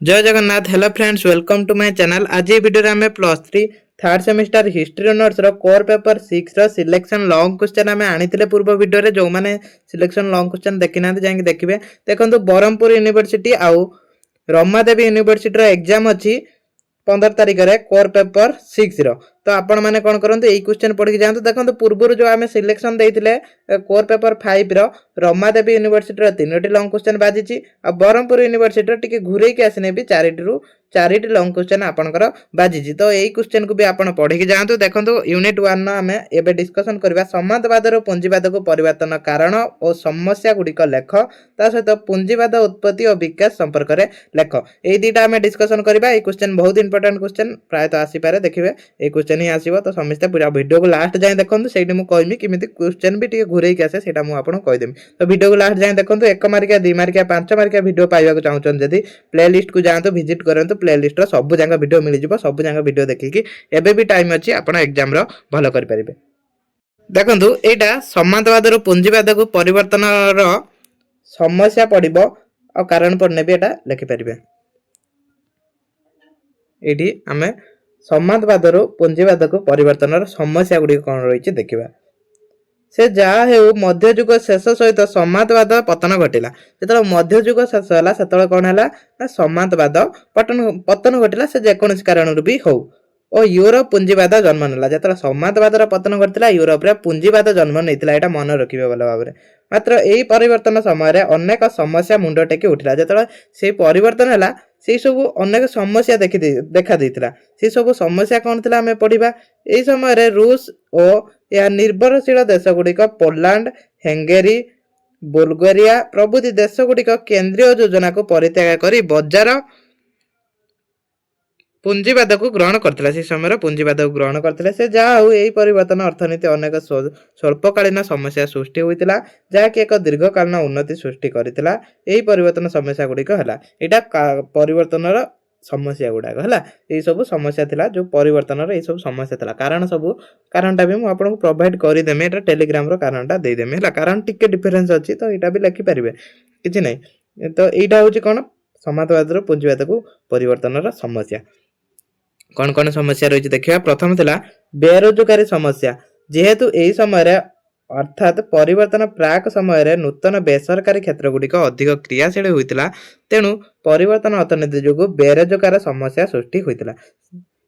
जय Jagannath. Hello friends, welcome to my channel. आज ये वीडियो में plus 3 third semester history honours रो कोर पेपर 6 रो सिलेक्शन लॉन्ग क्वेश्चन आम आनी पूर्व वीडियो रे जो माने सिलेक्शन लॉन्ग क्वेश्चन देखि ना जाके देखिबे। देखंतु बरहमपुर यूनिवर्सिटी आउ रमादेवी यूनिवर्सिटी रो एग्जाम अछि 15 तारिख रे कोर पेपर 6 रो। तो आपण माने कोन करंतु एई क्वेश्चन पढ़ के जानतु। देखंतु पूर्व जो आमे सिलेक्शन देइथिले कोर पेपर 5 रो रमादेवी यूनिवर्सिटी रो 3टी लॉन्ग क्वेश्चन बाजिछि आ बरहमपुर यूनिवर्सिटी रो टिके घुरे के आसने भी 4टी लॉन्ग क्वेश्चन आपनकर बाजिछि। तो एई क्वेश्चन को भी आपण पढ़ के जानतु। देखंतु यूनिट 1 न आमे एबे डिस्कशन करबा समाजवाद रो पूंजीवाद को परिवर्तन कारण और समस्या गुडी को लेख, ता सहित पूंजीवाद उत्पत्ति और विकास संपर्क रे लेख। एई दुटा आमे डिस्कशन करबा। एई क्वेश्चन बहुत इंपोर्टेंट क्वेश्चन प्राय तो आसी पारे, देखिबे एई क्वेश्चन ही आसीबो। तो समस्त पूरा वीडियो को लास्ट जाय देखंतु, सेठी मु कहमी किमिति क्वेश्चन भी टिके घुरे के आसे सेटा मु आपन कहि देमी। तो वीडियो को लास्ट जाय देखंतु। 1 मार्किया 2 मार्किया 5 मार्किया वीडियो पाइबा को चाहउछन जदी प्लेलिस्ट को जांतु, विजिट करंतु। प्लेलिस्ट रो सब जांगा वीडियो मिलि जिवो। सब जांगा वीडियो देखि कि एबे भी टाइम अछि आपन एग्जाम रो भलो करि परिबे। देखंतु एटा समाजवाद रो पूंजीवाद को परिवर्तन रो समस्या पड़िबो और कारण पड़ने भी एटा लिखि परिबे। एठी हमें समाजवाद रो पूंजीवाद को परिवर्तन रो समस्या गुडी कोन रहिछि देखिबा। से जहा हेउ मध्ययुग शेष सहित समाजवाद पतन घटिला। जेतल मध्ययुग शेष होला सेतल कोन हला ना समाजवाद पतन घटिला। से जे कोनस कारण भी हो ओ यूरोप पूंजीवाद जन्म नेला। जेतल समाजवाद रो पतन घटिला यूरोप रे पूंजीवाद जन्म नेतिला। एटा मन रखिबे भलो भाबरे। मात्र एई परिवर्तन समय रे अनेक समस्या मुंड टेकी उठिला। जेतल से परिवर्तन हला से सब अनेक समस्या देखा देइतिला। से सब समस्या कोन थिला हमें पढिबा। एई समय रे रूस ओ या निर्भरशील देश गुडिक पोलैंड, हंगेरी, बुल्गारिया प्रभृति देश गुडिक केंद्रीय योजना को परित्याग करी बजार पूंजीवाद को ग्रहण करथिला। से समय पूंजीवाद को ग्रहण करथिले। से जा हो एई परिवर्तन अर्थनीति अनेक स्वल्पकालीन समस्या सृष्टि होइतिला, जा कि एक दीर्घकालीन उन्नति सृष्टि करथिला। एई परिवर्तन समस्या गुडिक हला एटा परिवर्तनर समस्या गुडा हला। एई सब समस्या थिला जो परिवर्तनर एई सब समस्या थिला। कारणटा भी मु आपन को प्रोवाइड करि देमे। एटा टेलीग्राम रो कारणटा देइ देमे हला। कारण टिके डिफरेंस अछि तो एटा भी लिखि परिबे, किछि नै। तो एटा होछि कोन समाजवाद रो पूंजीवाद को परिवर्तनर समस्या। कौन कौन समस्या रही देखिए। प्रथम थिला बेरोजगारी समस्या। जेहेतु एई समय रे अर्थात परिवर्तन प्राक समय रे नूतन बेसरकारी क्षेत्र गुडिक अधिक क्रियाशील होइतिला, तेनु परिवर्तन अर्थनीति जोगु बेरोजगार समस्या सृष्टि होइतिला।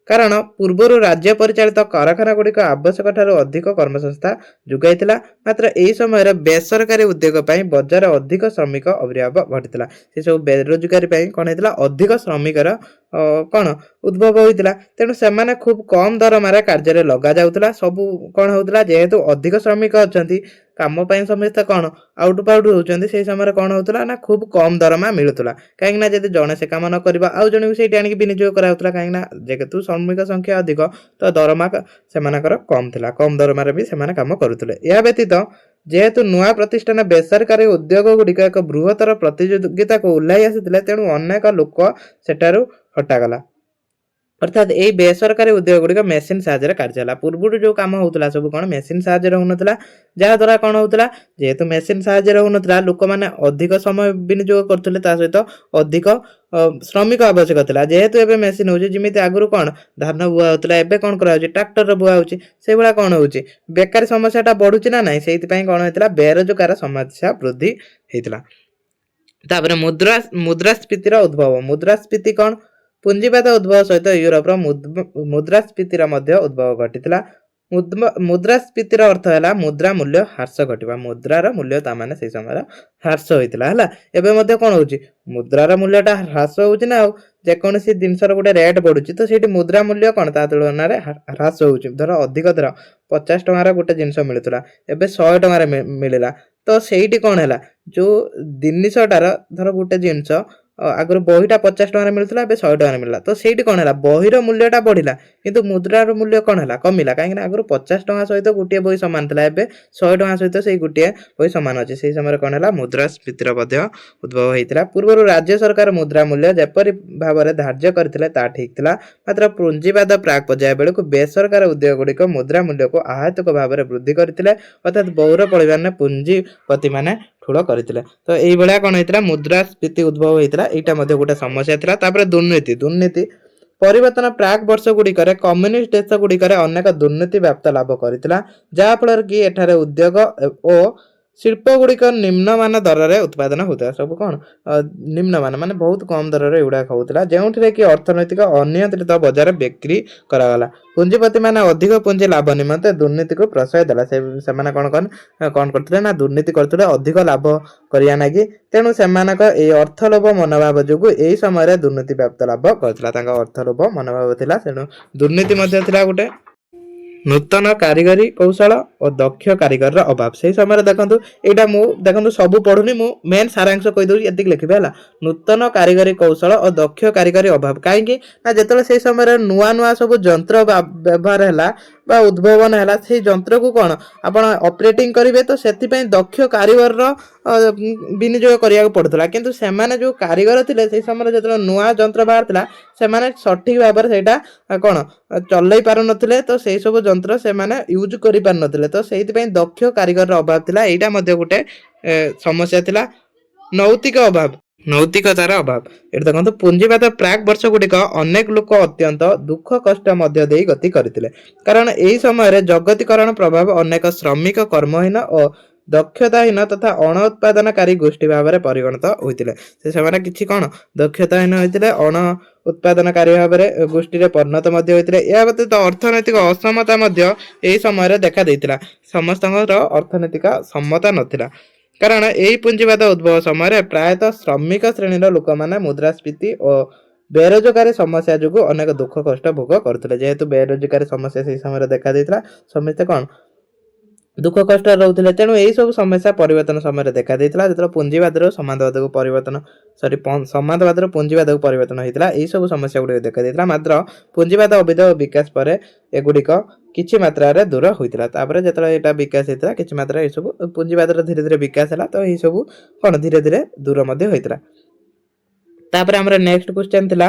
कारण पूर्वर राज्य परिचालित कारखाना गुडिक आवश्यक ठारो अधिक कर्मसंस्था जुगाइतिला। मात्र एई समय रे बेसरकारी उद्योग पई बजार अधिक श्रमिक अभाव घटितिला। से सब बेरोजगारी पई कोन हेतिला अधिक श्रमिकर कोन उद्भव होइतिला। तेनु सेमाने खूब कम दरमारे कार्य रे लगा जाउतिला। सब कोन होउतिला जेहेतु अधिक श्रमिक अछंती काम पई समस्त कोन आउट पाउट होउचंती। से समय कोन होउतिला ना खूब कम दरमा मिलुतिला। काहे ना जदि जणे से काम न करबा आउ जणे भी सेठी आनी विनियोग करा होउतिला। काहे ना जेहेतु श्रमिक संख्या अधिक तो दरमा सेमानकर कम थिला। कम दरमारे भी सेमाने काम करुतिले। या व्यतीत जेहेतु नुआ प्रतिष्ठान बेसरकारी उद्योग गुडिक एक बृहत्तर प्रतियोगिता को उल्लाई आसितिले, तेनु अनेक लोक सेटारु हटागला। अर्थात ए बेसरकारी उद्योग गुडिक मेसिन साहाय्य कार्य होला। पूर्व जो काम होउतला सब कोन मेसिन साहाय्य होउनतला। जा द्वारा कोन होउतला जेहेतु मेसिन साहाय्य होउनतला लोक माने अधिक समय विनियोग करथले, ता सहित अधिक श्रमिक आवश्यक थिला। जेहेतु एबे मेसिन होउची जिमिति आगुरु कोन धान बुआ होउतला, एबे कोन करा होउची ट्रैक्टर रे बुआ होउची। से बेला कोन होउची बेकारी समस्याटा बढ़ुची ना नाही। सेति पई कोन होइतला बेरोजगार समस्या वृद्धि हेतिला। तापरे मुद्रास्फीतिर उद्भव। मुद्रास्फीति कोन पूंजीवाद उद्भव सहित यूरोप मुद्रास्फीतिर मध्य उद्भव घटितिला। मुद्रास्फीतिर अर्थ हैला मुद्रा मूल्य ह्रास घटिबा। मुद्रार मूल्य ता माने सेई समय ह्रास होइतिला हला। एबे मध्य कोन होउची मुद्रार मूल्यटा ह्रास होउची ना। जे कोनसी जिंसर गोटे रेट बढ़ुची तो सेठी मुद्रा मूल्य कोन ता तुलना रे ह्रास होउची। धर अधिक धर 50 टंकार गोटे जिंस मिलुतला, एबे 100 टंकार मिलिला। तो सेठी कोन हैला जो जिनिसटार धर गोटे जिंस आगर बहीटा 50 टंकार मिलुतला, एबे 100 टंकार मिलला। तो सेठी कोन हैला बहीर मूल्यटा बढ़िला किंतु मुद्रार मूल्य कोन हैला कमिला। काहे ना आगर 50 टंका सहित गोटे बही समान थिला, एबे 100 टंका सहित सेई गोटे बही समान अछि। सेई समय कोन हैला मुद्रास्फीतिर मध्य उद्भव हेतिला। पूर्वरु राज्य सरकार मुद्रा मूल्य जेपरि भाबरे धार्य करथिले ता ठीक थिला। मात्र पूंजीवाद प्राक पर्याय बेलकु बेसरकार उद्योग गुडिक मुद्रा मूल्य को आयातक भाबरे वृद्धि करथिले। अर्थात बहुर परिमाण पूंजीपति माने ଠୁଳ କରିଥିଲେ। ତ ଏଇଭଳିଆ କ'ଣ ହେଇଥିଲା ମୁଦ୍ରାସ୍ଫୀତି ଉଦ୍ଭବ ହେଇଥିଲା। ଏଇଟା ମଧ୍ୟ ଗୋଟେ ସମସ୍ୟା ଥିଲା। ତାପରେ ଦୁର୍ନୀତି ପରିବର୍ତ୍ତନ ପ୍ରାକ୍ ବର୍ଷ ଗୁଡ଼ିକରେ କମ୍ୟୁନିଷ୍ଟ ଦେଶ ଗୁଡ଼ିକରେ ଅନେକ ଦୁର୍ନୀତି ବ୍ୟାପ୍ତ ଲାଭ କରିଥିଲା, ଯାହାଫଳରେ କି ଏଠାରେ ଉଦ୍ୟୋଗ ଓ ଶିଳ୍ପ ଗୁଡ଼ିକ ନିମ୍ନମାନ ଦରରେ ଉତ୍ପାଦନ ହେଉଥିଲା। ସବୁ କ'ଣ ନିମ୍ନମାନ ମାନେ ବହୁତ କମ୍ ଦରରେ ଏଗୁଡ଼ାକ ହେଉଥିଲା, ଯେଉଁଥିରେ କି ଅର୍ଥନୈତିକ ଅନିୟନ୍ତ୍ରିତ ବଜାର ବିକ୍ରି କରାଗଲା। ପୁଞ୍ଜିପତିମାନେ ଅଧିକ ପୁଞ୍ଜି ଲାଭ ନିମନ୍ତେ ଦୁର୍ନୀତିକୁ ପ୍ରଶ୍ରୟ ଦେଲା। ସେମାନେ କ'ଣ କରିଥିଲେ ନା ଦୁର୍ନୀତି କରୁଥିଲେ ଅଧିକ ଲାଭ କରିବା ଲାଗି। ତେଣୁ ସେମାନଙ୍କ ଏଇ ଅର୍ଥ ଲୋଭ ମନୋଭାବ ଯୋଗୁଁ ଏଇ ସମୟରେ ଦୁର୍ନୀତି ବ୍ୟାପ୍ତ ଲାଭ କରିଥିଲା। ତାଙ୍କ ଅର୍ଥ ଲୋଭ ମନୋଭାବ ଥିଲା, ତେଣୁ ଦୁର୍ନୀତି ମଧ୍ୟ ଥିଲା ଗୋଟେ। ନୂତନ କାରିଗରୀ କୌଶଳ ଓ ଦକ୍ଷ କାରିଗରର ଅଭାବ। ସେହି ସମୟରେ ଦେଖନ୍ତୁ, ଏଇଟା ମୁଁ ଦେଖନ୍ତୁ ସବୁ ପଢୁନି, ମୁଁ ମେନ୍ ସାରାଂଶ କହିଦେଉଛି, ଏତିକି ଲେଖିବେ ହେଲା। ନୂତନ କାରିଗରୀ କୌଶଳ ଓ ଦକ୍ଷ କାରିଗରୀ ଅଭାବ। କାହିଁକି ନା ଯେତେବେଳେ ସେହି ସମୟରେ ନୂଆ ସବୁ ଯନ୍ତ୍ର ବ୍ୟବହାର ହେଲା ବା ଉଦ୍ଭାବନ ହେଲା, ସେଇ ଯନ୍ତ୍ରକୁ କ'ଣ ଆପଣ ଅପରେଟିଂ କରିବେ, ତ ସେଥିପାଇଁ ଦକ୍ଷ କାରିଗରର ବିନିଯୋଗ କରିବାକୁ ପଡୁଥିଲା। କିନ୍ତୁ ସେମାନେ ଯେଉଁ କାରିଗର ଥିଲେ ସେହି ସମୟରେ ଯେତେବେଳେ ନୂଆ ଯନ୍ତ୍ର ବାହାରିଥିଲା, ସେମାନେ ସଠିକ ଭାବରେ ସେଇଟା କ'ଣ ଚଲେଇ ପାରୁନଥିଲେ। ତ ସେଇ ସବୁ ଯନ୍ତ୍ର ସେମାନେ ୟୁଜ୍ କରିପାରୁନଥିଲେ। ତ ସେଇଥିପାଇଁ ଦକ୍ଷ କାରିଗରର ଅଭାବ ଥିଲା। ଏଇଟା ମଧ୍ୟ ଗୋଟେ ସମସ୍ୟା ଥିଲା। ନୈତିକତାର ଅଭାବ। ଏଠି ଦେଖନ୍ତୁ, ପୁଞ୍ଜିବାଦ ପ୍ରାକ୍ ବର୍ଷ ଗୁଡ଼ିକ ଅନେକ ଲୋକ ଅତ୍ୟନ୍ତ ଦୁଃଖ କଷ୍ଟ ମଧ୍ୟ ଦେଇ ଗତି କରିଥିଲେ, କାରଣ ଏହି ସମୟରେ ଜଗତୀକରଣ ପ୍ରଭାବ ଅନେକ ଶ୍ରମିକ କର୍ମହୀନ ଓ ଦକ୍ଷତାହୀନ ତଥା ଅଣ ଉତ୍ପାଦନକାରୀ ଗୋଷ୍ଠୀ ଭାବରେ ପରିଗଣିତ ହୋଇଥିଲେ। ସେମାନେ କିଛି କ'ଣ ଦକ୍ଷତାହୀନ ହୋଇଥିଲେ, ଅଣ ଉତ୍ପାଦନକାରୀ ଭାବରେ ଗୋଷ୍ଠୀରେ ପରିଣତ ମଧ୍ୟ ହୋଇଥିଲେ। ଏହା ବ୍ୟତୀତ ଅର୍ଥନୈତିକ ଅସମତା ମଧ୍ୟ ଏହି ସମୟରେ ଦେଖା ଦେଇଥିଲା। ସମସ୍ତଙ୍କର ଅର୍ଥନୈତିକ ସମତା ନଥିଲା, କାରଣ ଏହି ପୁଞ୍ଜିବାଦ ଉଦ୍ଭବ ସମୟରେ ପ୍ରାୟତଃ ଶ୍ରମିକ ଶ୍ରେଣୀର ଲୋକମାନେ ମୁଦ୍ରାସ୍ଫୀତି ଓ ବେରୋଜଗାରୀ ସମସ୍ୟା ଯୋଗୁଁ ଅନେକ ଦୁଃଖ କଷ୍ଟ ଭୋଗ କରୁଥିଲେ। ଯେହେତୁ ବେରୋଜଗାରୀ ସମସ୍ୟା ସେହି ସମୟରେ ଦେଖା ଦେଇଥିଲା, ସମସ୍ତେ କ'ଣ ଦୁଃଖ କଷ୍ଟରେ ରହୁଥିଲେ। ତେଣୁ ଏହି ସବୁ ସମସ୍ୟା ପରିବର୍ତ୍ତନ ସମୟରେ ଦେଖା ଦେଇଥିଲା, ଯେତେବେଳେ ପୁଞ୍ଜିବାଦରୁ ସମାଜବାଦକୁ ପରିବର୍ତ୍ତନ ହୋଇଥିଲା। ଏହି ସବୁ ସମସ୍ୟା ଗୁଡ଼ିକ ଦେଖା ଦେଇଥିଲା। ମାତ୍ର ପୁଞ୍ଜିବାଦ ଅଭିଧ ବିକାଶ ପରେ ଏଗୁଡ଼ିକ କିଛି ମାତ୍ରାରେ ଦୂର ହୋଇଥିଲା। ତାପରେ ଯେତେବେଳେ ଏଇଟା ବିକାଶ ହେଇଥିଲା, କିଛି ମାତ୍ରାରେ ଏସବୁ ପୁଞ୍ଜିବାଦର ଧୀରେ ଧୀରେ ବିକାଶ ହେଲା, ତ ଏହିସବୁ କ'ଣ ଧୀରେ ଧୀରେ ଦୂର ମଧ୍ୟ ହୋଇଥିଲା। ତାପରେ ଆମର ନେକ୍ସଟ କ୍ୱେଶ୍ଚନ ଥିଲା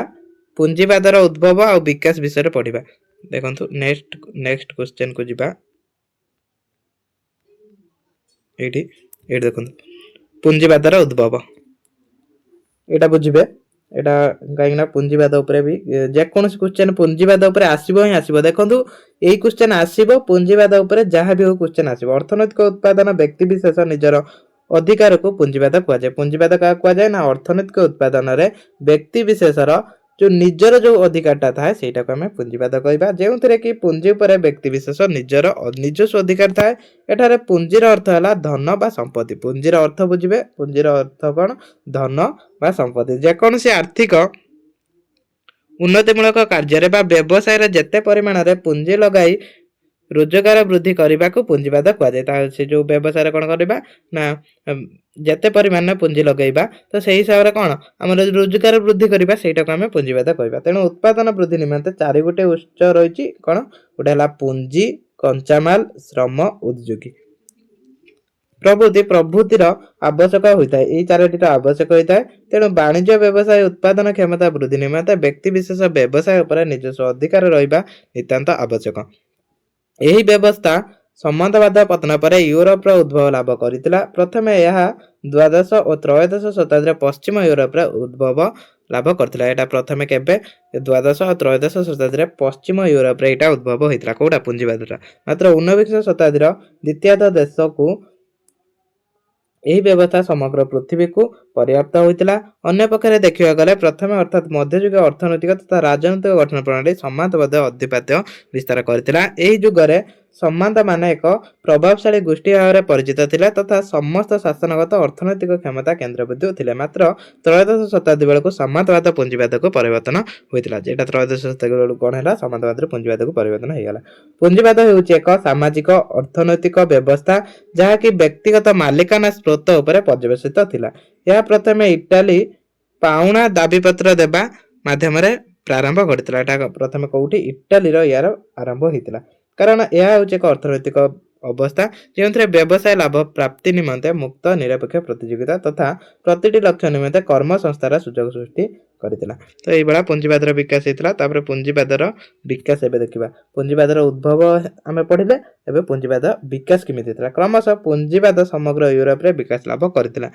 ପୁଞ୍ଜିବାଦର ଉଦ୍ଭବ ଆଉ ବିକାଶ ବିଷୟରେ ପଢିବା। ଦେଖନ୍ତୁ ନେକ୍ସଟ କ୍ୱେଶ୍ଚନକୁ ଯିବା। ଏଇଠି ଦେଖନ୍ତୁ, ପୁଞ୍ଜିବାଦର ଉଦ୍ଭବ। ଏଇଟା ବୁଝିବେ, ଏଇଟା କାହିଁକିନା ପୁଞ୍ଜିବାଦ ଉପରେ ବି ଯେକୌଣସି କ୍ୱେଶ୍ଚନ ପୁଞ୍ଜିବାଦ ଉପରେ ଆସିବ ହିଁ ଆସିବ। ଦେଖନ୍ତୁ, ଏଇ କ୍ୱେଶ୍ଚନ ଆସିବ ପୁଞ୍ଜିବାଦ ଉପରେ, ଯାହା ବି ହଉ କ୍ୱେଶ୍ଚନ ଆସିବ। ଅର୍ଥନୈତିକ ଉତ୍ପାଦନ ବ୍ୟକ୍ତି ବିଶେଷ ନିଜର ଅଧିକାରକୁ ପୁଞ୍ଜିବାଦ କୁହାଯାଏ। ପୁଞ୍ଜିବାଦ କାହାକୁ କୁହାଯାଏ ନା ଅର୍ଥନୈତିକ ଉତ୍ପାଦନରେ ବ୍ୟକ୍ତି ବିଶେଷର ଯେଉଁ ନିଜର ଯେଉଁ ଅଧିକାରଟା ଥାଏ ସେଇଟାକୁ ଆମେ ପୁଞ୍ଜିବାଦ କହିବା, ଯେଉଁଥିରେ କି ପୁଞ୍ଜି ଉପରେ ବ୍ୟକ୍ତି ବିଶେଷ ନିଜର ନିଜସ୍ୱ ଅଧିକାର ଥାଏ। ଏଠାରେ ପୁଞ୍ଜିର ଅର୍ଥ ହେଲା ଧନ ବା ସମ୍ପତ୍ତି। ପୁଞ୍ଜିର ଅର୍ଥ ବୁଝିବେ, ପୁଞ୍ଜିର ଅର୍ଥ କ'ଣ ଧନ ବା ସମ୍ପତ୍ତି। ଯେକୌଣସି ଆର୍ଥିକ ଉନ୍ନତିମୂଳକ କାର୍ଯ୍ୟରେ ବା ବ୍ୟବସାୟରେ ଯେତେ ପରିମାଣରେ ପୁଞ୍ଜି ଲଗାଇ ରୋଜଗାର ବୃଦ୍ଧି କରିବାକୁ ପୁଞ୍ଜିବାଦ କୁହାଯାଏ। ସେ ଯେଉଁ ବ୍ୟବସାୟରେ କ'ଣ କରିବା ନା ଯେତେ ପରିମାଣରେ ପୁଞ୍ଜି ଲଗାଇବା, ତ ସେହି ହିସାବରେ କ'ଣ ଆମର ରୋଜଗାର ବୃଦ୍ଧି କରିବା, ସେଇଟାକୁ ଆମେ ପୁଞ୍ଜିବାଦ କହିବା। ତେଣୁ ଉତ୍ପାଦନ ବୃଦ୍ଧି ନିମନ୍ତେ 4ଗୋଟି ଉତ୍ସ ରହିଛି। କ'ଣ ଗୋଟେ ହେଲା ପୁଞ୍ଜି, କଞ୍ଚାମାଲ, ଶ୍ରମ, ଉଦ୍ଯୋଗୀ ପ୍ରଭୃତିର ଆବଶ୍ୟକ ହୋଇଥାଏ। ଏହି 4ଟିର ଆବଶ୍ୟକ ହୋଇଥାଏ। ତେଣୁ ବାଣିଜ୍ୟ ବ୍ୟବସାୟ ଉତ୍ପାଦନ କ୍ଷମତା ବୃଦ୍ଧି ନିମନ୍ତେ ବ୍ୟକ୍ତି ବିଶେଷ ବ୍ୟବସାୟ ଉପରେ ନିଜସ୍ୱ ଅଧିକାର ରହିବା ନିତାନ୍ତ ଆବଶ୍ୟକ। ଏହି ବ୍ୟବସ୍ଥା ସମ୍ବନ୍ଧବାଦ ପତନ ପରେ ୟୁରୋପର ଉଦ୍ଭବ ଲାଭ କରିଥିଲା। ପ୍ରଥମେ ଏହା ଦ୍ୱାଦଶ ଓ ତ୍ରୟୋଦଶ ଶତାବ୍ଦୀରେ ପଶ୍ଚିମ ୟୁରୋପରେ ଉଦ୍ଭବ ଲାଭ କରିଥିଲା। ଏଇଟା ପ୍ରଥମେ କେବେ ଦ୍ୱାଦଶ ଓ ତ୍ରୟୋଦଶ ଶତାବ୍ଦୀରେ ପଶ୍ଚିମ ୟୁରୋପରେ ଏଇଟା ଉଦ୍ଭବ ହୋଇଥିଲା। କୋଉଟା ପୁଞ୍ଜିବାଦଟା। ମାତ୍ର ଊନବିଂଶ ଶତାବ୍ଦୀର ଦ୍ୱିତୀୟାର୍ଦ୍ଧ ଦେଶକୁ ଏହି ବ୍ୟବସ୍ଥା ସମଗ୍ର ପୃଥିବୀକୁ ପର୍ଯ୍ୟାପ୍ତ ହୋଇଥିଲା। ଅନ୍ୟପକ୍ଷରେ ଦେଖିବାକୁ ଗଲେ ପ୍ରଥମେ ଅର୍ଥାତ୍ ମଧ୍ୟଯୁଗୀୟ ଅର୍ଥନୈତିକ ତଥା ରାଜନୈତିକ ଗଠନ ପ୍ରଣାଳୀ ସମାନ୍ତବାଦ ଅଧିପତ୍ୟ ବିସ୍ତାର କରିଥିଲା। ଏହି ଯୁଗରେ ସମ୍ବାଦମାନେ ଏକ ପ୍ରଭାବଶାଳୀ ଗୋଷ୍ଠୀ ଭାବରେ ପରିଚିତ ଥିଲେ ତଥା ସମସ୍ତ ଶାସନଗତ ଅର୍ଥନୈତିକ କ୍ଷମତା କେନ୍ଦ୍ରବିନ୍ଦୁ ଥିଲେ। ମାତ୍ର ତ୍ରୟୋଦଶ ଶତାବ୍ଦୀ ବେଳକୁ ସମାନ୍ତବାଦ ପୁଞ୍ଜିବାଦକୁ ପରିବର୍ତ୍ତନ ହୋଇଥିଲା। ଯେଟା ତ୍ରୟୋଦଶ ଶତାବ୍ଦୀ ବେଳକୁ କ'ଣ ହେଲା, ସମାନ୍ତବାଦରୁ ପୁଞ୍ଜିବାଦକୁ ପରିବର୍ତ୍ତନ ହୋଇଗଲା। ପୁଞ୍ଜିବାଦ ହେଉଛି ଏକ ସାମାଜିକ ଅର୍ଥନୈତିକ ବ୍ୟବସ୍ଥା ଯାହାକି ବ୍ୟକ୍ତିଗତ ମାଲିକାନା ସ୍ରୋତ ଉପରେ ପର୍ଯ୍ୟବେସିତ ଥିଲା। ଏହା ପ୍ରଥମେ ଇଟାଲୀ ପାଉଣା ଦାବିପତ୍ର ଦେବା ମାଧ୍ୟମରେ ପ୍ରାରମ୍ଭ କରିଥିଲା। ଏଟା ପ୍ରଥମେ କୋଉଠି ଇଟାଲୀର ୟାର ଆରମ୍ଭ ହୋଇଥିଲା, କାରଣ ଏହା ହେଉଛି ଏକ ଅର୍ଥନୈତିକ ଅବସ୍ଥା ଯେଉଁଥିରେ ବ୍ୟବସାୟ ଲାଭ ପ୍ରାପ୍ତି ନିମନ୍ତେ ମୁକ୍ତ ନିରପେକ୍ଷ ପ୍ରତିଯୋଗିତା ତଥା ପ୍ରତିଟି ଲକ୍ଷ୍ୟ ନିମନ୍ତେ କର୍ମ ସଂସ୍ଥାର ସୁଯୋଗ ସୃଷ୍ଟି କରିଥିଲା। ତ ଏଇଭଳିଆ ପୁଞ୍ଜିବାଦର ବିକାଶ ହେଇଥିଲା। ତାପରେ ପୁଞ୍ଜିବାଦର ବିକାଶ ଏବେ ଦେଖିବା। ପୁଞ୍ଜିବାଦର ଉଦ୍ଭବ ଆମେ ପଢିଲେ, ଏବେ ପୁଞ୍ଜିବାଦ ବିକାଶ କେମିତି ହେଇଥିଲା। କ୍ରମଶଃ ପୁଞ୍ଜିବାଦ ସମଗ୍ର ୟୁରୋପରେ ବିକାଶ ଲାଭ କରିଥିଲା।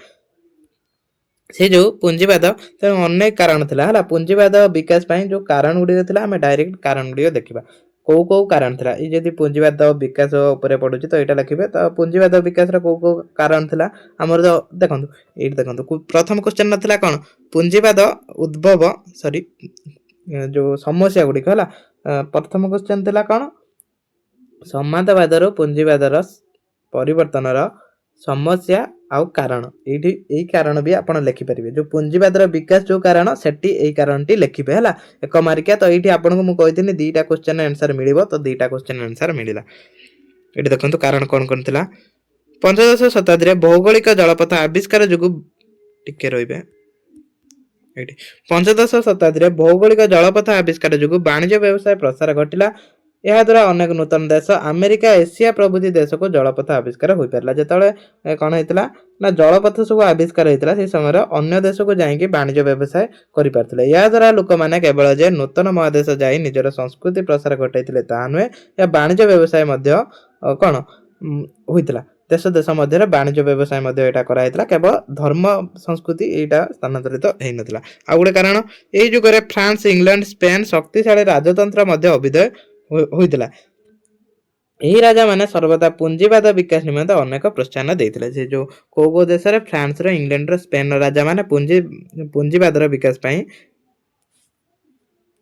ସେ ଯୋଉ ପୁଞ୍ଜିବାଦ ତେଣୁ ଅନେକ କାରଣ ଥିଲା ହେଲା। ପୁଞ୍ଜିବାଦ ବିକାଶ ପାଇଁ ଯୋଉ କାରଣ ଗୁଡ଼ିକ ଥିଲା ଆମେ ଡାଇରେକ୍ଟ କାରଣ ଗୁଡ଼ିକ ଦେଖିବା। କୋଉ କୋଉ କାରଣ ଥିଲା। ଏଇ ଯଦି ପୁଞ୍ଜିବାଦ ବିକାଶ ଉପରେ ପଡୁଛି ତ ଏଇଟା ଲେଖିବେ। ତ ପୁଞ୍ଜିବାଦ ବିକାଶର କୋଉ କୋଉ କାରଣ ଥିଲା ଆମର ତ ଦେଖନ୍ତୁ, ଏଇଠି ଦେଖନ୍ତୁ ପ୍ରଥମ କ୍ୱେଶ୍ଚନ ଥିଲା କ'ଣ, ପୁଞ୍ଜିବାଦ ଉଦ୍ଭବ ଯୋଉ ସମସ୍ୟା ଗୁଡ଼ିକ ହେଲା। ପ୍ରଥମ କ୍ୱେଶ୍ଚନ ଥିଲା କ'ଣ, ସମାଜବାଦରୁ ପୁଞ୍ଜିବାଦର ପରିବର୍ତ୍ତନର ସମସ୍ୟା ଆଉ କାରଣ। ଏଇଠି ଏଇ କାରଣ ବି ଆପଣ ଲେଖିପାରିବେ। ଯୋଉ ପୁଞ୍ଜିବାଦର ବିକାଶ ଯୋଉ କାରଣ ସେଠି ଏଇ କାରଣଟି ଲେଖିବେ ହେଲା। 1 ମାର୍କିଆ। ତ ଏଇଠି ଆପଣଙ୍କୁ ମୁଁ କହିଥିଲି 2ଟା କ୍ୱେଶ୍ଚନ ଆନ୍ସର ମିଳିବ, ତ 2ଟା କ୍ୱେଶ୍ଚନ ଆନ୍ସର ମିଳିଲା। ଏଠି ଦେଖନ୍ତୁ କାରଣ କ'ଣ କ'ଣ ଥିଲା। ପଞ୍ଚଦଶ ଶତାବ୍ଦୀରେ ଭୌଗୋଳିକ ଜଳପଥ ଆବିଷ୍କାର ଯୋଗୁଁ ଟିକେ ରହିବେ ଏଇଠି। ପଞ୍ଚଦଶ ଶତାବ୍ଦୀରେ ଭୌଗୋଳିକ ଜଳପଥ ଆବିଷ୍କାର ଯୋଗୁଁ ବାଣିଜ୍ୟ ବ୍ୟବସାୟ ପ୍ରସାର ଘଟିଲା। ଏହାଦ୍ୱାରା ଅନେକ ନୂତନ ଦେଶ ଆମେରିକା, ଏସିଆ ପ୍ରଭୃତି ଦେଶକୁ ଜଳପଥ ଆବିଷ୍କାର ହୋଇପାରିଲା। ଯେତେବେଳେ କ'ଣ ହେଇଥିଲା ନା ଜଳପଥ ସବୁ ଆବିଷ୍କାର ହେଇଥିଲା, ସେହି ସମୟରେ ଅନ୍ୟ ଦେଶକୁ ଯାଇକି ବାଣିଜ୍ୟ ବ୍ୟବସାୟ କରିପାରୁଥିଲେ। ଏହାଦ୍ୱାରା ଲୋକମାନେ କେବଳ ଯେ ନୂତନ ମହାଦେଶ ଯାଇ ନିଜର ସଂସ୍କୃତି ପ୍ରସାର ଘଟାଇଥିଲେ ତାହା ନୁହେଁ, ଏହା ବାଣିଜ୍ୟ ବ୍ୟବସାୟ ମଧ୍ୟ କ'ଣ ହୋଇଥିଲା। ଦେଶ ଦେଶ ମଧ୍ୟରେ ବାଣିଜ୍ୟ ବ୍ୟବସାୟ ମଧ୍ୟ ଏଇଟା କରାଯାଇଥିଲା। କେବଳ ଧର୍ମ ସଂସ୍କୃତି ଏଇଟା ସ୍ଥାନାନ୍ତରିତ ହେଇନଥିଲା। ଆଉ ଗୋଟେ କାରଣ, ଏଇ ଯୁଗରେ ଫ୍ରାନ୍ସ, ଇଂଲଣ୍ଡ, ସ୍ପେନ୍ ଶକ୍ତିଶାଳୀ ରାଜତନ୍ତ୍ର ମଧ୍ୟ ଅଭିଦୟ ହୋଇଥିଲା। ଏହି ରାଜାମାନେ ସର୍ବଦା ପୁଞ୍ଜିବାଦ ବିକାଶ ନିମନ୍ତେ ଅନେକ ପ୍ରୋତ୍ସାହନ ଦେଇଥିଲେ। ସେ ଯୋଉ କୋଉ କୋଉ ଦେଶରେ, ଫ୍ରାନ୍ସର, ଇଂଲଣ୍ଡର, ସ୍ପେନର ରାଜାମାନେ ପୁଞ୍ଜିବାଦର ବିକାଶ ପାଇଁ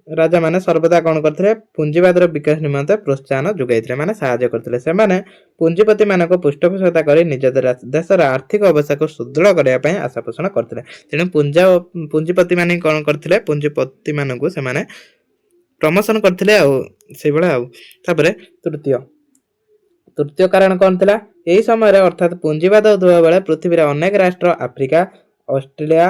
ରାଜାମାନେ ସର୍ବଦା କ'ଣ କରିଥିଲେ, ପୁଞ୍ଜିବାଦର ବିକାଶ ନିମନ୍ତେ ପ୍ରୋତ୍ସାହନ ଯୋଗାଇଥିଲେ, ମାନେ ସାହାଯ୍ୟ କରିଥିଲେ। ସେମାନେ ପୁଞ୍ଜିପତିମାନଙ୍କୁ ପୃଷ୍ଠପୋଷକତା କରି ନିଜ ଦେଶର ଆର୍ଥିକ ଅବସ୍ଥାକୁ ସୁଦୃଢ଼ କରିବା ପାଇଁ ଆଶା ପୋଷଣ କରିଥିଲେ। ତେଣୁ ପୁଞ୍ଜିପତିମାନେ କ'ଣ କରିଥିଲେ, ପୁଞ୍ଜିପତିମାନଙ୍କୁ ସେମାନେ ପ୍ରମୋଶନ କରିଥିଲେ ଆଉ ସେଇଭଳିଆ ଆଉ। ତାପରେ ତୃତୀୟ କାରଣ କ'ଣ ଥିଲା, ଏହି ସମୟରେ ଅର୍ଥାତ୍ ପୁଞ୍ଜିବାଦ ଉଦ୍ଭବ ବେଳେ ପୃଥିବୀରେ ଅନେକ ରାଷ୍ଟ୍ର, ଆଫ୍ରିକା, ଅଷ୍ଟ୍ରେଲିଆ,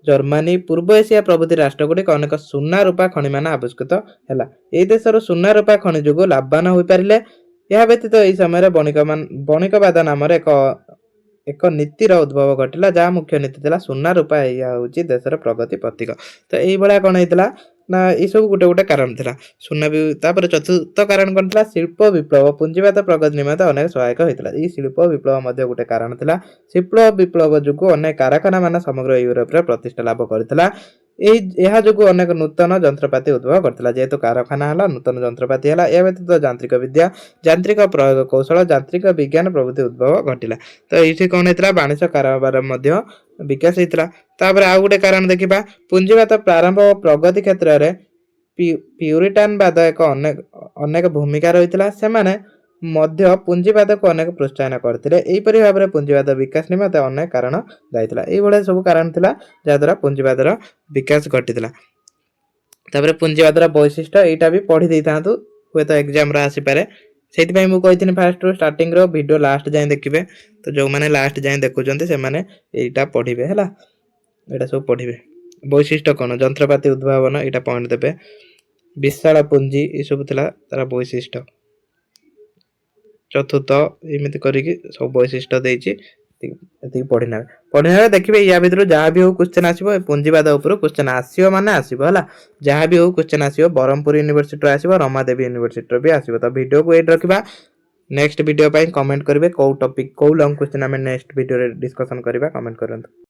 ଜର୍ମାନୀ, ପୂର୍ବ ଏସିଆ ପ୍ରଭୃତି ରାଷ୍ଟ୍ରଗୁଡ଼ିକ ଅନେକ ସୁନା ରୂପା ଖଣିମାନ ଆବିଷ୍କୃତ ହେଲା। ଏହି ଦେଶରୁ ସୁନା ରୂପା ଖଣି ଯୋଗୁଁ ଲାଭବାନ ହୋଇପାରିଲେ। ଏହା ବ୍ୟତୀତ ଏହି ସମୟରେ ବଣିକବାଦ ନାମରେ ଏକ ନୀତିର ଉଦ୍ଭବ ଘଟିଲା, ଯାହା ମୁଖ୍ୟ ନୀତି ଥିଲା ସୁନା ରୂପା ଏହା ହେଉଛି ଦେଶର ପ୍ରଗତି ପ୍ରତୀକ। ତ ଏଇଭଳିଆ କ'ଣ ହେଇଥିଲା ନା ଏଇସବୁ ଗୋଟେ ଗୋଟେ କାରଣ ଥିଲା। ତାପରେ ଚତୁର୍ଥ କାରଣ କ'ଣ ଥିଲା, ଶିଳ୍ପ ବିପ୍ଳବ ପୁଞ୍ଜିବାଦ ପ୍ରଗତି ନିମନ୍ତେ ଅନେକ ସହାୟକ ହୋଇଥିଲା। ଏଇ ଶିଳ୍ପ ବିପ୍ଳବ ମଧ୍ୟ ଗୋଟେ କାରଣ ଥିଲା। ଶିଳ୍ପ ବିପ୍ଳବ ଯୋଗୁଁ ଅନେକ କାରଖାନା ମାନ ସମଗ୍ର ୟୁରୋପରେ ପ୍ରତିଷ୍ଠା ଲାଭ କରିଥିଲା। ଏହା ଯୋଗୁଁ ଅନେକ ନୂତନ ଯନ୍ତ୍ରପାତି ଉଦ୍ଭବ କରିଥିଲା। ଯେହେତୁ କାରଖାନା ହେଲା, ନୂତନ ଯନ୍ତ୍ରପାତି ହେଲା। ଏହା ବ୍ୟତୀତ ଯାନ୍ତ୍ରିକ ବିଦ୍ୟା, ଯାନ୍ତ୍ରିକ ପ୍ରୟୋଗ କୌଶଳ, ଯାନ୍ତ୍ରିକ ବିଜ୍ଞାନ ପ୍ରଭୃତି ଉଦ୍ଭବ ଘଟିଲା। ତ ଏଇଠି କ'ଣ ହେଇଥିଲା, ବାଣିଜ୍ୟ କାରବାର ମଧ୍ୟ ବିକାଶ ହେଇଥିଲା। ତାପରେ ଆଉ ଗୋଟେ କାରଣ ଦେଖିବା, ପୁଞ୍ଜିବାଦ ପ୍ରାରମ୍ଭ ଓ ପ୍ରଗତି କ୍ଷେତ୍ରରେ ପ୍ୟୁରିଟାନବାଦ ଅନେକ ଭୂମିକା ରହିଥିଲା। ସେମାନେ ମଧ୍ୟ ପୁଞ୍ଜିବାଦକୁ ଅନେକ ପ୍ରୋତ୍ସାହନ କରିଥିଲେ। ଏହିପରି ଭାବରେ ପୁଞ୍ଜିବାଦ ବିକାଶ ନିମନ୍ତେ ଅନେକ କାରଣ ଦାୟୀ ଥିଲା। ଏଇଭଳିଆ ସବୁ କାରଣ ଥିଲା ଯାହାଦ୍ୱାରା ପୁଞ୍ଜିବାଦର ବିକାଶ ଘଟିଥିଲା। ତାପରେ ପୁଞ୍ଜିବାଦର ବୈଶିଷ୍ଟ୍ୟ ଏଇଟା ବି ପଢି ଦେଇଥାନ୍ତୁ, ହୁଏତ ଏକ୍ଜାମରେ ଆସିପାରେ। ସେଇଥିପାଇଁ ମୁଁ କହିଥିଲି ଫାଷ୍ଟରୁ ଷ୍ଟାର୍ଟିଂର ଭିଡ଼ିଓ ଲାଷ୍ଟ ଯାଏଁ ଦେଖିବେ। ତ ଯେଉଁମାନେ ଲାଷ୍ଟ ଯାଏଁ ଦେଖୁଛନ୍ତି ସେମାନେ ଏଇଟା ପଢିବେ ହେଲା। ଏଇଟା ସବୁ ପଢିବେ। ବୈଶିଷ୍ଟ୍ୟ କ'ଣ, ଯନ୍ତ୍ରପାତି ଉଦ୍ଭାବନ ଏଇଟା ପଏଣ୍ଟ ଦେବେ। ବିଶାଳ ପୁଞ୍ଜି ଏସବୁ ଥିଲା ତାର ବୈଶିଷ୍ଟ୍ୟ। ଚତୁର୍ଥ ଏମିତି କରିକି ସବୁ ବୈଶିଷ୍ଟ୍ୟ ଦେଇଛି, ଏତିକି ପଢିନେବେ। ଦେଖିବେ ୟା ଭିତରୁ ଯାହା ବି ହଉ କ୍ୱେଶ୍ଚନ ଆସିବ, ପୁଞ୍ଜିବାଦ ଉପରୁ କ୍ୱେଶ୍ଚନ ଆସିବ ମାନେ ଆସିବ ହେଲା। ଯାହା ବି ହଉ କ୍ୱେଶ୍ଚନ ଆସିବ, ବ୍ରହ୍ମପୁର ୟୁନିଭର୍ସିଟିରୁ ଆସିବ, ରମାଦେବୀ ୟୁନିଭର୍ସିଟିରୁ ବି ଆସିବ। ତ ଭିଡ଼ିଓକୁ ଏଇଠି ରଖିବା। ନେକ୍ସଟ ଭିଡ଼ିଓ ପାଇଁ କମେଣ୍ଟ କରିବେ କୋଉ ଟପିକ, କୋଉ ଲଙ୍ଗ କ୍ୱେଶ୍ଚନ ଆମେ ନେକ୍ସଟ ଭିଡ଼ିଓରେ ଡିସ୍କସନ କରିବା, କମେଣ୍ଟ କରନ୍ତୁ।